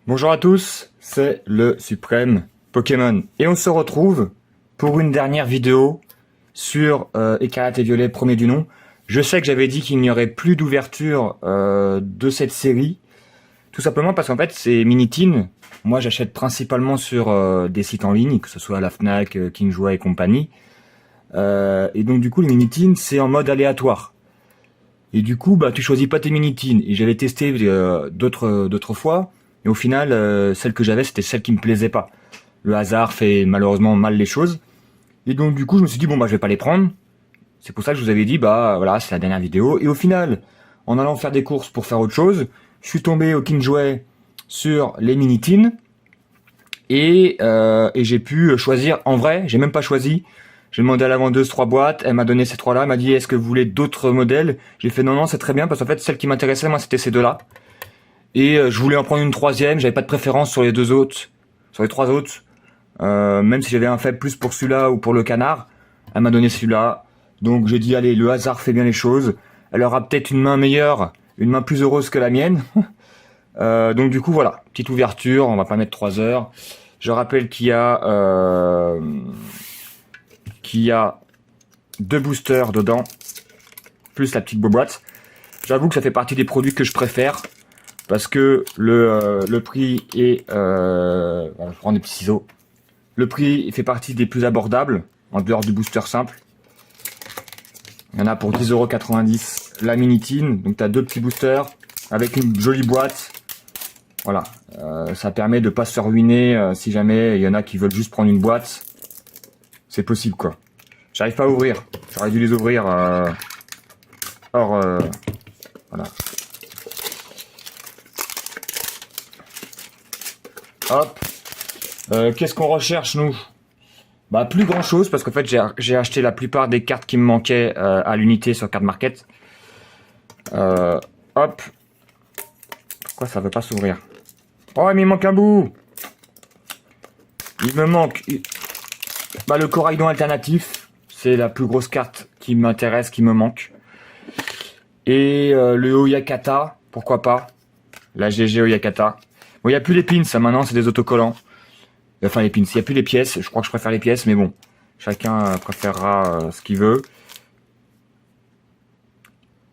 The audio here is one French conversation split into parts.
Bonjour à tous, c'est le Suprême Pokémon et on se retrouve pour une dernière vidéo sur Écarlate et Violet premier du nom. Je sais que j'avais dit qu'il n'y aurait plus d'ouverture de cette série, tout simplement parce qu'en fait c'est Miniteen. Moi j'achète principalement sur des sites en ligne, que ce soit la Fnac, Kingjoy et compagnie. Et donc du coup le Miniteen c'est en mode aléatoire. Et du coup, bah, tu choisis pas tes Miniteen. Et j'avais testé d'autres fois. Et au final, celle que j'avais, c'était celle qui me plaisait pas. Le hasard fait malheureusement mal les choses. Et donc, du coup, je me suis dit, bon, bah, je vais pas les prendre. C'est pour ça que je vous avais dit, bah, voilà, c'est la dernière vidéo. Et au final, en allant faire des courses pour faire autre chose, je suis tombé au Kingjoy sur les Miniteen. Et j'ai pu choisir, en vrai, j'ai même pas choisi. J'ai demandé à la vendeuse 3 boîtes, elle m'a donné ces 3 là, elle m'a dit est-ce que vous voulez d'autres modèles? J'ai fait non c'est très bien parce qu'en fait celle qui m'intéressait moi c'était ces 2 là. Et je voulais en prendre une troisième, j'avais pas de préférence sur les 2 autres, sur les 3 autres. Même si j'avais un faible plus pour celui-là ou pour le canard, elle m'a donné celui-là. Donc j'ai dit allez, le hasard fait bien les choses. Elle aura peut-être une main meilleure, une main plus heureuse que la mienne. Donc du coup voilà, petite ouverture, on va pas mettre 3 heures. Je rappelle qu'il y a 2 boosters dedans, plus la petite boîte. J'avoue que ça fait partie des produits que je préfère, parce que le prix est... je prends des petits ciseaux. Le prix fait partie des plus abordables, en dehors du booster simple. Il y en a pour 10,90 € la Miniteen, donc tu as 2 petits boosters, avec une jolie boîte. Voilà, ça permet de pas se faire ruiner si jamais il y en a qui veulent juste prendre une boîte. C'est possible quoi. J'arrive pas à ouvrir. J'aurais dû les ouvrir voilà. Hop. Qu'est-ce qu'on recherche nous? Bah plus grand chose parce qu'en fait j'ai acheté la plupart des cartes qui me manquaient à l'unité sur Card Market. Hop. Pourquoi ça veut pas s'ouvrir? Oh mais il manque un bout. Il me manque bah, le Coraidon alternatif. C'est la plus grosse carte qui m'intéresse, qui me manque. Et le Oyakata, pourquoi pas. La GG Oyakata. Bon, il n'y a plus les pins, ça maintenant, c'est des autocollants. Enfin, les pins, il n'y a plus les pièces. Je crois que je préfère les pièces, mais bon. Chacun préférera ce qu'il veut.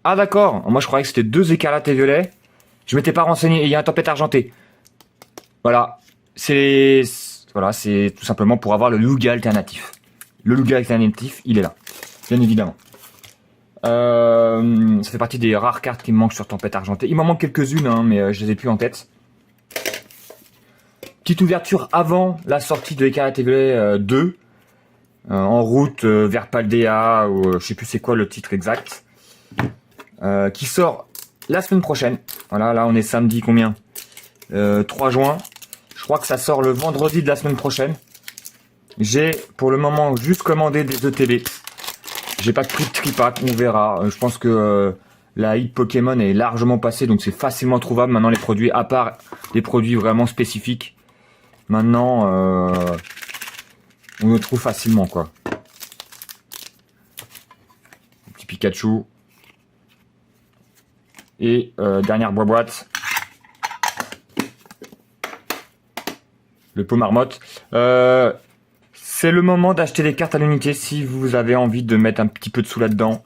Ah, d'accord. Moi, je croyais que c'était 2 écarlates et violets. Je m'étais pas renseigné. Il y a un tempête argenté. Voilà. Voilà, c'est tout simplement pour avoir le Lugia alternatif. Le Lugia alternatif, il est là. Bien évidemment. Ça fait partie des rares cartes qui me manquent sur Tempête Argentée. Il m'en manque quelques-unes, hein, mais je les ai plus en tête. Petite ouverture avant la sortie de Écarlate et Violet 2. En route vers Paldea, ou je sais plus c'est quoi le titre exact. Qui sort la semaine prochaine. Voilà, là on est samedi combien 3 juin. Je crois que ça sort le vendredi de la semaine prochaine. J'ai pour le moment juste commandé des ETB. J'ai pas pris de tripack, on verra. Je pense que la hype Pokémon est largement passée, donc c'est facilement trouvable maintenant les produits, à part des produits vraiment spécifiques. Maintenant, on le trouve facilement quoi. Petit Pikachu. Et dernière boîte. Le pot marmotte. C'est le moment d'acheter des cartes à l'unité si vous avez envie de mettre un petit peu de sous là-dedans.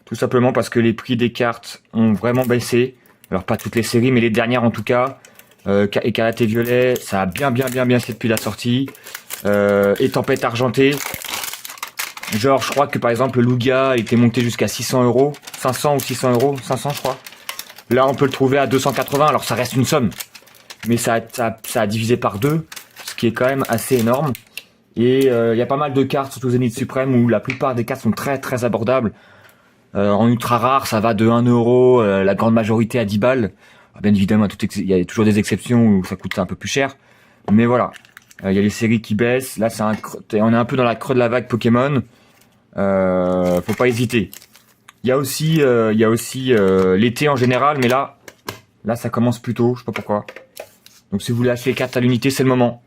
Tout simplement parce que les prix des cartes ont vraiment baissé. Alors pas toutes les séries, mais les dernières en tout cas. Écarlate et Violet, ça a bien baissé depuis la sortie. Et Tempête Argentée. Genre, je crois que par exemple, le Lugia était monté jusqu'à 600 €. 500 ou 600 €. 500, je crois. Là, on peut le trouver à 280. Alors, ça reste une somme. Mais ça a divisé par 2. Ce qui est quand même assez énorme. Et il y a pas mal de cartes, surtout Zénith Suprême, où la plupart des cartes sont très abordables. En ultra rare, ça va de 1 €, la grande majorité à 10 balles. Bien évidemment, il y a toujours des exceptions où ça coûte un peu plus cher. Mais voilà, il y a les séries qui baissent. Là, on est un peu dans la creux de la vague Pokémon. Faut pas hésiter. Il y a aussi l'été en général, mais là, ça commence plus tôt, je sais pas pourquoi. Donc si vous voulez acheter les cartes à l'unité, c'est le moment.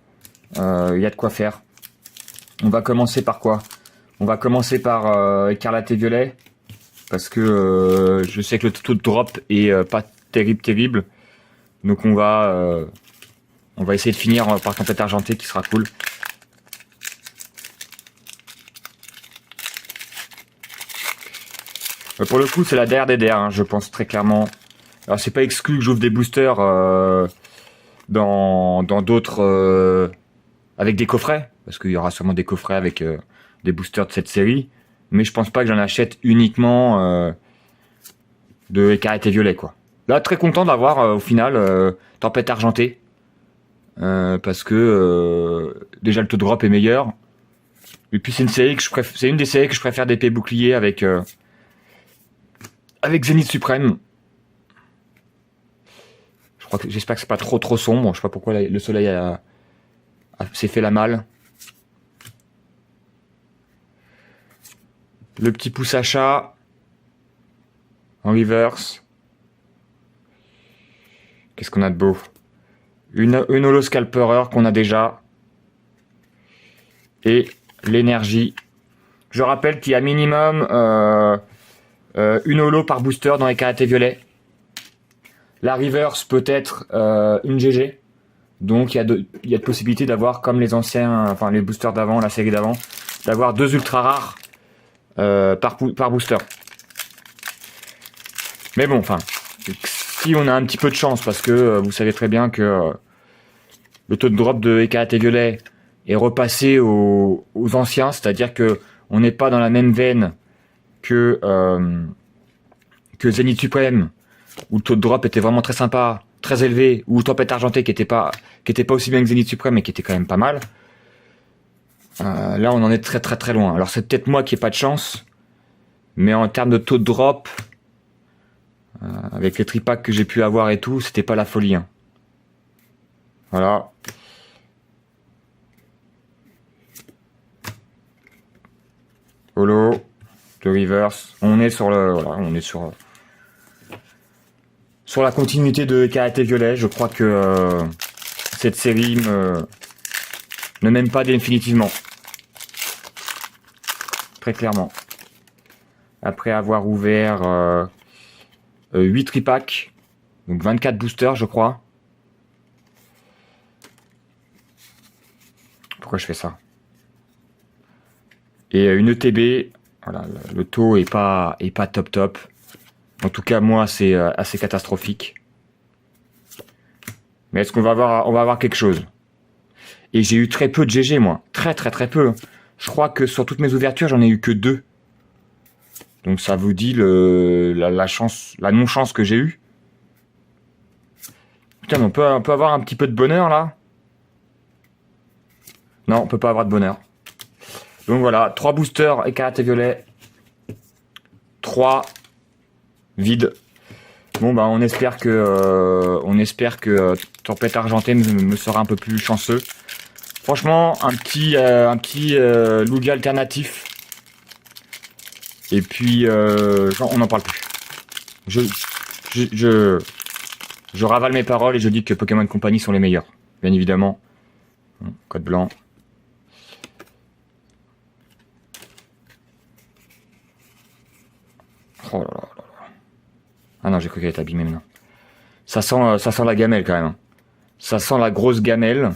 Il y a de quoi faire. On va commencer par quoi? On va commencer par Écarlate et Violet. Parce que je sais que le taux de drop est pas terrible. Donc on va On va essayer de finir par tempête argentée qui sera cool. Pour le coup, c'est la dernière des dernières, hein, je pense très clairement. Alors, c'est pas exclu que j'ouvre des boosters dans d'autres avec des coffrets, parce qu'il y aura sûrement des coffrets avec des boosters de cette série. Mais je pense pas que j'en achète uniquement de Écarlate Violet, quoi. Là, très content d'avoir au final Tempête Argentée. Parce que déjà le taux de drop est meilleur. Et puis c'est une série que c'est une des séries que je préfère d'épée bouclier avec Zénith Suprême. J'espère que c'est pas trop sombre. Je sais pas pourquoi le soleil s'est fait la malle. Le petit pouce achat en reverse. Qu'est-ce qu'on a de beau? Une holo scalperer qu'on a déjà. Et l'énergie. Je rappelle qu'il y a minimum une holo par booster dans les Écarlate Violet. La reverse peut être une GG. Donc il y a de possibilités d'avoir, comme les anciens, enfin les boosters d'avant, la série d'avant, d'avoir 2 ultra rares par booster. Mais bon, enfin, si on a un petit peu de chance, parce que vous savez très bien que le taux de drop de Écarlate Violet est repassé aux anciens, c'est-à-dire que on n'est pas dans la même veine que Zénith Suprême, où le taux de drop était vraiment très sympa, très élevé, ou Tempête Argentée qui était pas aussi bien que Zénith Suprême, mais qui était quand même pas mal. Là, on en est très loin. Alors, c'est peut-être moi qui ai pas de chance, mais en termes de taux de drop, avec les tripacks que j'ai pu avoir et tout, c'était pas la folie. Hein. Voilà. Holo, de reverse. On est sur sur la continuité de Écarlate Violet. Je crois que cette série ne m'aime pas définitivement. Très clairement. Après avoir ouvert 8 tripacks, donc 24 boosters, je crois. Pourquoi je fais ça? Et une ETB, voilà, le taux est pas top. En tout cas, moi, c'est assez catastrophique. Mais est-ce qu'on va avoir quelque chose? Et j'ai eu très peu de GG, moi. Très peu. Je crois que sur toutes mes ouvertures, j'en ai eu que 2. Donc ça vous dit la non-chance que j'ai eue. Putain, mais on peut avoir un petit peu de bonheur, là? Non, on peut pas avoir de bonheur. Donc voilà, 3 boosters Écarlate Violet. 3 vides. Bon bah on espère que Tempête Argentée me sera un peu plus chanceux. Franchement, un petit Lugia alternatif. Et puis on n'en parle plus. Je ravale mes paroles et je dis que Pokémon Company sont les meilleurs, bien évidemment. Code blanc. Oh là là là là. Ah non, j'ai cru qu'elle était abîmée maintenant. Ça sent la gamelle quand même. Hein. Ça sent la grosse gamelle.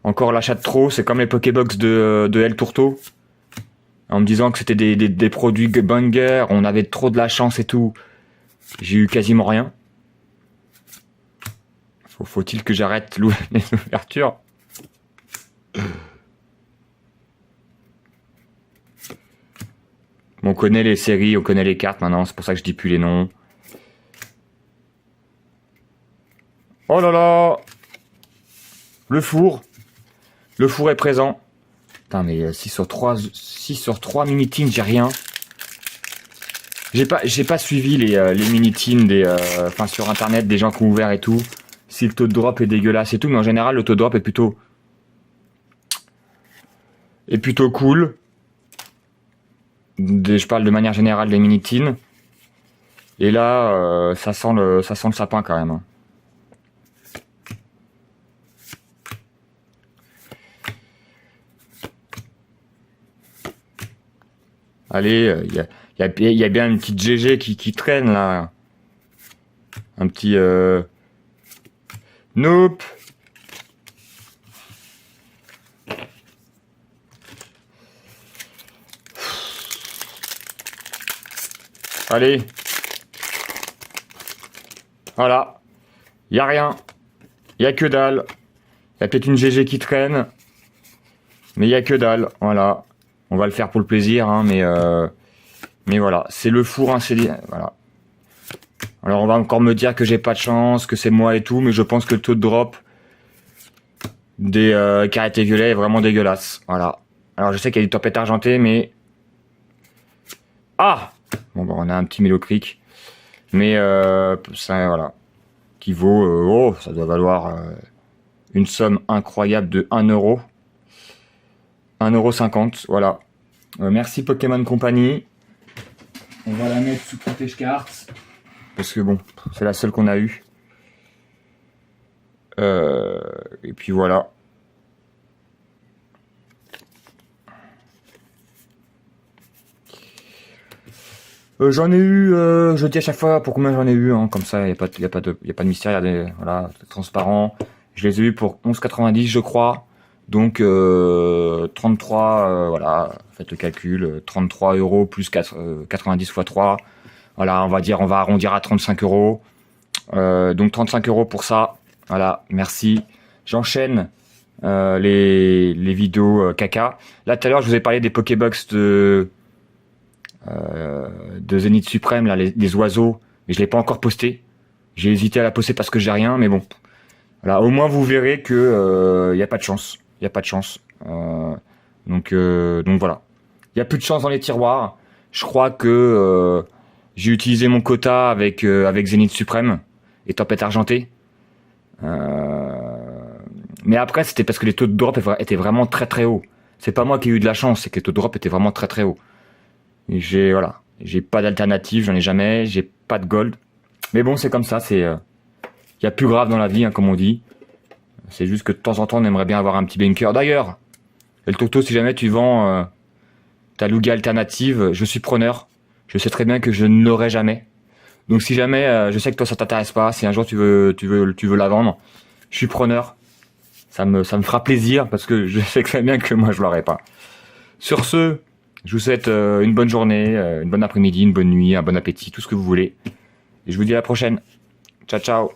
Encore l'achat de trop, c'est comme les Pokébox de El Tourteau. En me disant que c'était des produits banger, on avait trop de la chance et tout. J'ai eu quasiment rien. Faut-il que j'arrête les ouvertures? On connaît les séries, on connaît les cartes maintenant, c'est pour ça que je dis plus les noms. Oh là là! Le four est présent. Putain, mais 6 sur 3 mini-teams, j'ai rien. J'ai pas suivi les mini-teams sur internet, des gens qui ont ouvert et tout. Si le taux de drop est dégueulasse et tout, mais en général, le taux de drop est plutôt cool. Je parle de manière générale des mini-teams. Et là, ça sent le sapin quand même. Hein. Allez, il y a bien une petite GG qui traîne là. Un petit Nope. Allez. Voilà. Y a rien. Y a que dalle. Y a peut-être une GG qui traîne. Mais y a que dalle. Voilà. On va le faire pour le plaisir, hein, mais voilà. C'est le four incendie. Voilà. Alors on va encore me dire que j'ai pas de chance, que c'est moi et tout, mais je pense que le taux de drop des carretés violets est vraiment dégueulasse. Voilà. Alors je sais qu'il y a des tempêtes argentées, mais... Ah! Bon, bah, on a un petit Melo Creek. Mais ça, voilà. Qui vaut... oh, ça doit valoir une somme incroyable de 1 euro. 1,50 €, voilà. Merci Pokémon Company. On va la mettre sous protège cartes. Parce que bon, c'est la seule qu'on a eue. Et puis voilà. J'en ai eu, je dis à chaque fois pour combien j'en ai eu, hein, comme ça, il n'y a pas de mystère, il y a des, voilà, transparent. Je les ai eu pour 11,90 je crois. Donc 33, voilà, faites le calcul, 33 € plus 90 x 3. Voilà, on va dire, on va arrondir à 35 €. Donc 35 € pour ça. Voilà, merci. J'enchaîne les vidéos caca. Là tout à l'heure je vous ai parlé des Pokébox de Zénith Suprême, là, les oiseaux, mais je l'ai pas encore posté. J'ai hésité à la poster parce que j'ai rien, mais bon. Voilà, au moins vous verrez que y a pas de chance. Il y a pas de chance. Donc voilà. Il y a plus de chance dans les tiroirs. Je crois que j'ai utilisé mon quota avec Zénith Suprême et Tempête Argentée. Mais après, c'était parce que les taux de drop étaient vraiment très très hauts. C'est pas moi qui ai eu de la chance, c'est que les taux de drop étaient vraiment très très hauts. Voilà, j'ai pas d'alternative, j'en ai jamais, j'ai pas de gold. Mais bon, c'est comme ça, c'est y a plus grave dans la vie, hein, comme on dit. C'est juste que de temps en temps, on aimerait bien avoir un petit bunker. D'ailleurs, El Tocto, si jamais tu vends ta Lugia alternative, je suis preneur. Je sais très bien que je ne l'aurai jamais. Donc si jamais, je sais que toi ça t'intéresse pas, si un jour tu veux la vendre, je suis preneur. Ça me fera plaisir parce que je sais très bien que moi je l'aurai pas. Sur ce, je vous souhaite une bonne journée, une bonne après-midi, une bonne nuit, un bon appétit, tout ce que vous voulez. Et je vous dis à la prochaine. Ciao, ciao.